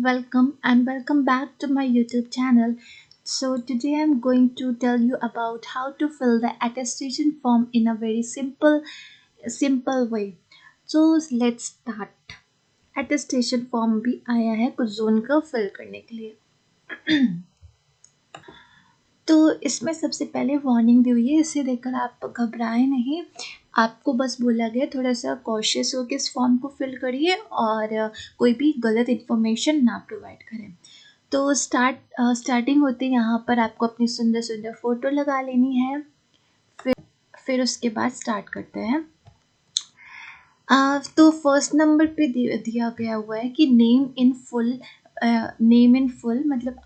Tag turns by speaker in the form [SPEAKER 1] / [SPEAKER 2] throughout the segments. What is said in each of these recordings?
[SPEAKER 1] Welcome and welcome back to my YouTube channel. So today I'm going to tell you about how to fill the attestation form in a very simple way. So let's start. Attestation form भी आया है कुछ zone का fill करने के लिए. तो इसमें सबसे पहले वार्निंग दी हुई है, इसे देखकर आप घबराएं नहीं. आपको बस बोला गया थोड़ा सा कॉशियस होकर इस फॉर्म को फिल करिए और कोई भी गलत इन्फॉर्मेशन ना प्रोवाइड करें. तो स्टार्टिंग होते यहाँ पर आपको अपनी सुंदर सुंदर फ़ोटो लगा लेनी है. फिर उसके बाद स्टार्ट करते हैं. तो फर्स्ट नंबर पे दिया गया हुआ है कि नेम इन फुल मतलब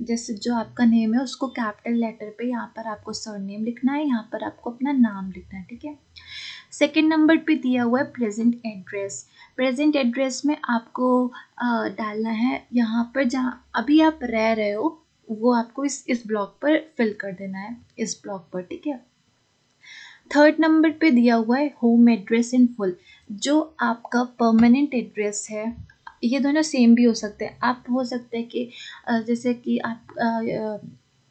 [SPEAKER 1] जैसे जो आपका नेम है उसको कैपिटल लेटर पे यहाँ पर आपको सरनेम लिखना है, यहाँ पर आपको अपना नाम लिखना है. ठीक है. सेकेंड नंबर पे दिया हुआ है प्रेजेंट एड्रेस. प्रेजेंट एड्रेस में आपको डालना है यहाँ पर जहाँ अभी आप रह रहे हो वो आपको इस ब्लॉक पर फिल कर देना है, इस ब्लॉक पर. ठीक है. थर्ड नंबर पे दिया हुआ है होम एड्रेस इन फुल. जो आपका परमानेंट एड्रेस है, ये दोनों सेम भी हो सकते हैं. आप हो सकते हैं कि जैसे कि आप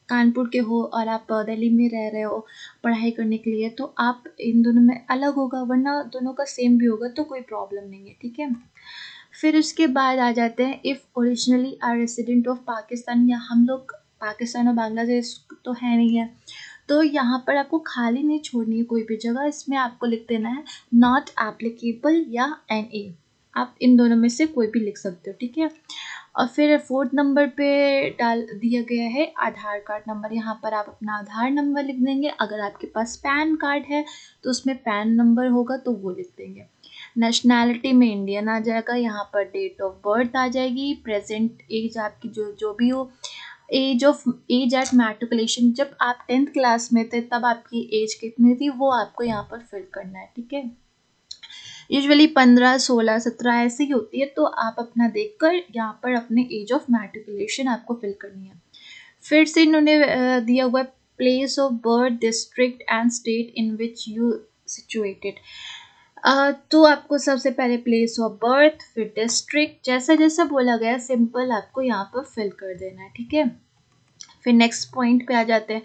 [SPEAKER 1] कानपुर के हो और आप दिल्ली में रह रहे हो पढ़ाई करने के लिए, तो आप इन दोनों में अलग होगा, वरना दोनों का सेम भी होगा तो कोई प्रॉब्लम नहीं है. ठीक है. फिर उसके बाद आ जाते हैं if originally are resident of Pakistan, या हम लोग पाकिस्तान और बांग्लादेश तो है नहीं है, तो यहाँ पर आपको खाली नहीं छोड़नी है कोई भी जगह. इसमें आपको लिख देना है नॉट एप्लीकेबल या NA. आप इन दोनों में से कोई भी लिख सकते हो. ठीक है. और फिर फोर्थ नंबर पे डाल दिया गया है आधार कार्ड नंबर. यहाँ पर आप अपना आधार नंबर लिख देंगे. अगर आपके पास पैन कार्ड है तो उसमें पैन नंबर होगा तो वो लिख देंगे. नेशनैलिटी में इंडियन आ जाएगा. यहाँ पर डेट ऑफ बर्थ आ जाएगी. प्रेजेंट एज आपकी जो भी हो. एज एट मैट्रिकुलेशन, जब आप 10th क्लास में थे तब आपकी एज कितनी थी वो आपको यहाँ पर फिल करना है. ठीक है. यूजुअली 15, 16, 17 ऐसे ही होती है, तो आप अपना देखकर यहाँ पर अपने एज ऑफ मैट्रिकुलेशन आपको फिल करनी है. फिर से इन्होंने दिया हुआ है place of birth, district and state in which you situated. तो आपको सबसे पहले प्लेस ऑफ बर्थ, फिर डिस्ट्रिक्ट, जैसा जैसा बोला गया सिंपल आपको यहाँ पर फिल कर देना है. ठीक है. फिर नेक्स्ट पॉइंट पे आ जाते हैं.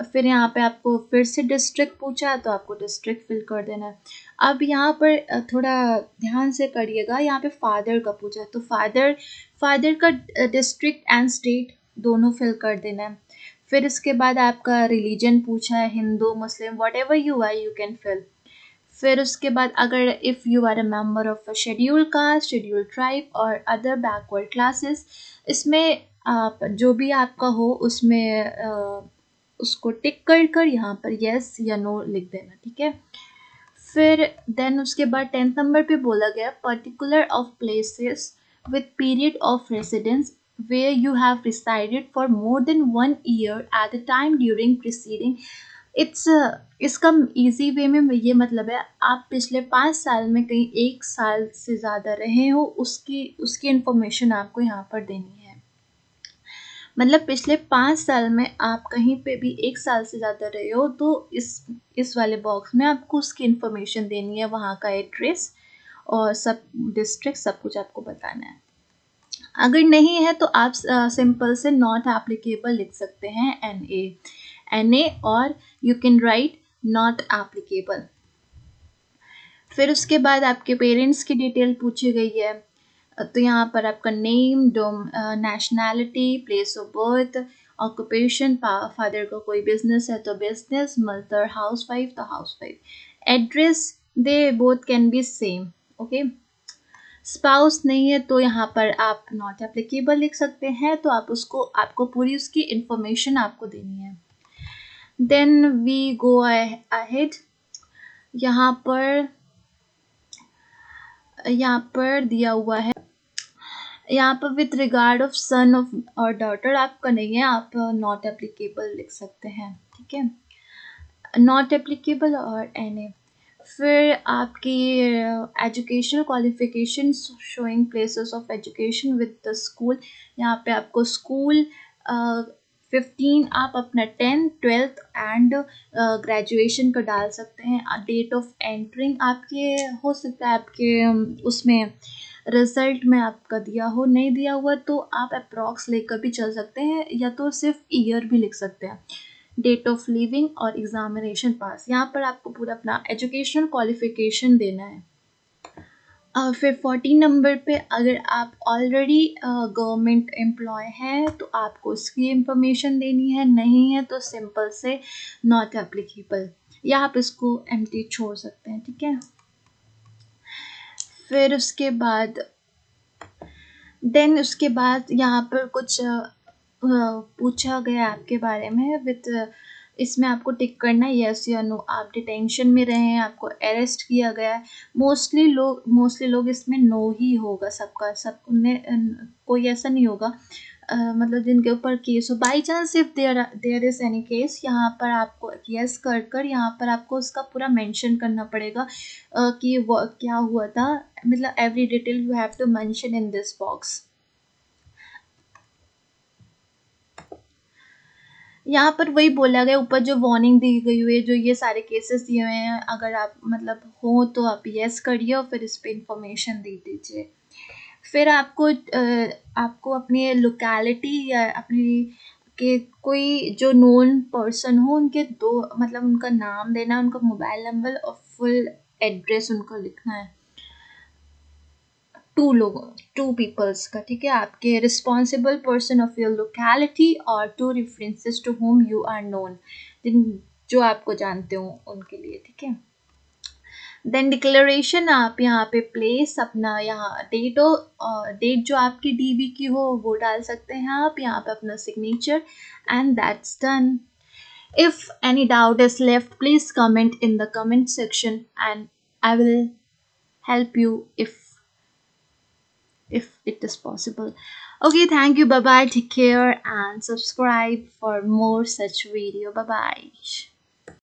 [SPEAKER 1] फिर यहाँ पे आपको फिर से डिस्ट्रिक्ट पूछा तो आपको डिस्ट्रिक्ट फिल कर देना है. अब यहाँ पर थोड़ा ध्यान से करिएगा. यहाँ पे फादर का पूछा तो फादर का डिस्ट्रिक्ट एंड स्टेट दोनों फिल कर देना है. फिर इसके बाद आपका रिलीजन पूछा है, Hindu Muslim whatever you are you can fill. फिर उसके बाद अगर if you are a member of a schedule caste, schedule tribe और अदर बैकवर्ड क्लासेस, इसमें आप जो भी आपका हो उसमें उसको टिक कर कर यहाँ पर येस या नो लिख देना. ठीक है. फिर देन उसके बाद 10th नंबर पे बोला गया particular of places with period of residence where you have resided for more than 1 year at the time during preceding. It's इसका इजी वे में ये मतलब है आप पिछले 5 साल में कहीं 1 साल से ज़्यादा रहे हो, उसकी इन्फॉर्मेशन आपको यहाँ पर देनी है. मतलब पिछले 5 साल में आप कहीं पे भी 1 साल से ज़्यादा रहे हो तो इस वाले बॉक्स में आपको उसकी इन्फॉर्मेशन देनी है, वहाँ का एड्रेस और सब डिस्ट्रिक्ट सब कुछ आपको बताना है. अगर नहीं है तो आप सिंपल से नॉट एप्लीकेबल लिख सकते हैं NA और you can write not applicable. फिर उसके बाद आपके पेरेंट्स की डिटेल पूछी गई है. तो यहाँ पर आपका name, nationality, place of birth, occupation, father का कोई बिजनेस है तो बिजनेस, मदर हाउसवाइफ तो housewife. Address they both can be same. Okay. Spouse नहीं है तो यहाँ पर आप नॉट एप्लीकेबल लिख सकते हैं. तो आपको पूरी उसकी इंफॉर्मेशन आपको देनी है. Then we go ahead. यहाँ पर दिया हुआ है, यहाँ पर with regard of son of और डॉटर आपका नहीं है, आप नॉट एप्लीकेबल लिख सकते हैं. ठीक है. नॉट एप्लीकेबल और NA. फिर आपकी educational qualification showing places of education with the school. यहाँ पे आपको स्कूल 15 आप अपना 10th 12th एंड ग्रेजुएशन का डाल सकते हैं. डेट ऑफ एंटरिंग आपके हो सकता है आपके उसमें रिजल्ट में आपका दिया हो, नहीं दिया हुआ तो आप अप्रॉक्स लेकर भी चल सकते हैं, या तो सिर्फ ईयर भी लिख सकते हैं। डेट ऑफ लिविंग और एग्जामिनेशन पास, यहाँ पर आपको पूरा अपना एजुकेशनल क्वालिफिकेशन देना है। फिर 14 नंबर पे अगर आप ऑलरेडी गवर्नमेंट एम्प्लॉय हैं तो आपको उसकी इंफॉर्मेशन देनी है, नहीं है तो सिंपल से नॉट एप्लीकेबल, या आप इसको एम्प्टी छोड़ सकते हैं, ठीक है। फिर उसके बाद यहाँ पर कुछ पूछा गया आपके बारे में विथ, इसमें आपको टिक करना है यस या नो। आप डिटेंशन में रहे हैं, आपको अरेस्ट किया गया है, मोस्टली लोग इसमें नो ही होगा सबका, सब उनमें कोई ऐसा नहीं होगा मतलब जिनके ऊपर केस हो। By chance if there is any case, यहाँ पर आपको यस कर यहाँ पर आपको उसका पूरा मेंशन करना पड़ेगा कि वो क्या हुआ था, मतलब every detail you have to mention in this box. यहाँ पर वही बोला गया, ऊपर जो वार्निंग दी गई हुई है, जो ये सारे केसेस दिए हुए हैं, अगर आप मतलब हो तो आप यस करिए और फिर इस पर इंफॉर्मेशन दे दीजिए। फिर आपको अपनी लोकेलिटी या अपनी के कोई जो नोन पर्सन हो उनके दो मतलब उनका नाम देना, उनका मोबाइल नंबर और फुल एड्रेस उनका लिखना है। टू पीपल्स का, ठीक है, आपके responsible person of your locality और two references to whom you are known, जिन जो आपको जानते हो उनके लिए, ठीक है। देन डिक्लेरेशन आप यहाँ पे प्लेस अपना, यहाँ डेट जो आपकी डीवी की हो वो डाल सकते हैं आप यहाँ पे अपना signature, and that's done. If any doubt is left please comment in the comment section and I will help you if it is possible. Okay, thank you, bye bye, take care and subscribe for more such video. Bye bye.